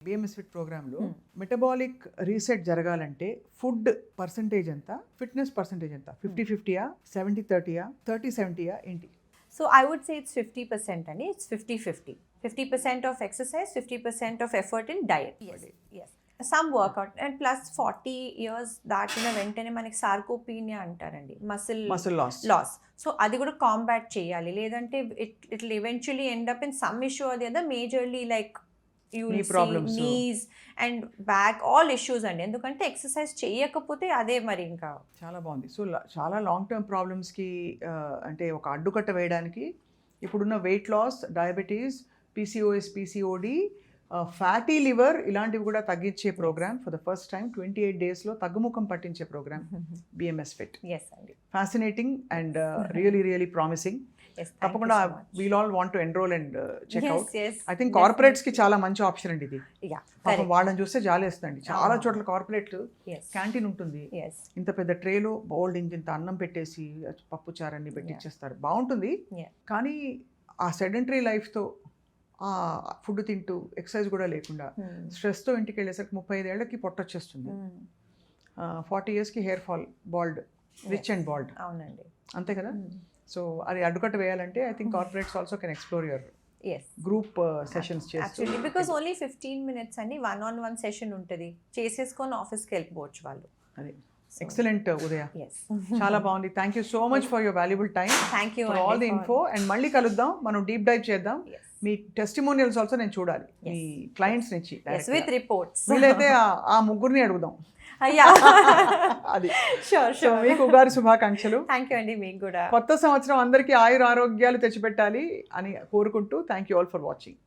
BMS fit ప్రోగ్రాంలో metabolic reset జరగాలంటే food percentage ఎంత, ఫిట్నెస్ పర్సంటేజ్ ఎంత, 50-50యా, 70-30యా, 30-70యా ఏంటి? So I would say it's 50% and it's 50-50. 50% of exercise, 50% of effort in diet. Yes. Some workout and plus 40 years దాటిన వెంటనే మనకి sarcopenia అంటారండి, muscle loss. So అది కూడా కాంబాట్ చేయాలి, లేదంటే it will eventually end up in some issue అది other majorly like knees and back all issues అండి. ఎందుకంటే ఎక్సర్సైజ్ చేయకపోతే అదే మరి ఇంకా. చాలా బాగుంది. సో చాలా లాంగ్ టర్మ్ ప్రాబ్లమ్స్కి అంటే ఒక అడ్డుకట్ట వేయడానికి ఇప్పుడున్న weight loss, diabetes, PCOS, PCOD, fatty liver ఇలాంటివి కూడా తగ్గించే programme for the first time 28 daysలో తగ్గుముఖం పట్టించే programme BMS fit. Fascinating and really promising. తప్పకుండా we'll all want to enroll and check out. I think corporates కి చాలా మంచి ఆప్షన్ అండి ఇది. పాపం వాళ్ళని చూస్తే జాలేస్తుందండి. చాలా చోట్ల కార్పొరేట్ క్యాంటీన్ ఉంటుంది, ఇంత పెద్ద ట్రేలో బౌల్డ్ ఇంత అన్నం పెట్టేసి పప్పు చారన్ని పెట్టి ఇచ్చేస్తారు, బాగుంటుంది. కానీ ఆ సెడెంటరీ లైఫ్తో ఆ ఫుడ్ తింటూ ఎక్సర్సైజ్ కూడా లేకుండా స్ట్రెస్తో ఇంటికి వెళ్ళేసరికి 35 ఏళ్ళకి పొట్ట వచ్చేస్తుంది, 40 yearsకి hair fall, bald, rich and bald. అవునండి, అంతే కదా. సో అది అడ్డుకట్ట వేయాలంటే I think corporates also can explore your group sessions చేస్తూ. బికాస్ ఓన్లీ 15 minutes అండి, 1-on-1 సెషన్ ఉంటుంది, చేసేసుకొని ఆఫీస్కి వెళ్ళిపోవచ్చు వాళ్ళు. అది ఎక్సలెంట్ ఉదయ, చాలా బాగుంది. Thank you so much for your valuable time, for all the info. And మళ్ళీ కలుద్దాం, మనం డీప్ డైవ్ చేద్దాం. మీ టెస్టిమోనియల్స్ ఆల్సో నేను చూడాలి, మీ క్లయింట్స్ నుంచి విత్ రిపోర్ట్స్. వీలైతే ఆ ముగ్గురిని అడుగుదాం. అది షూర్. మీకు ఉగాది శుభాకాంక్షలు. థ్యాంక్ యూ అండి, మీకు కూడా. కొత్త సంవత్సరం అందరికీ ఆయుర ఆరోగ్యాలు తెచ్చిపెట్టాలి అని కోరుకుంటూ thank you all for watching.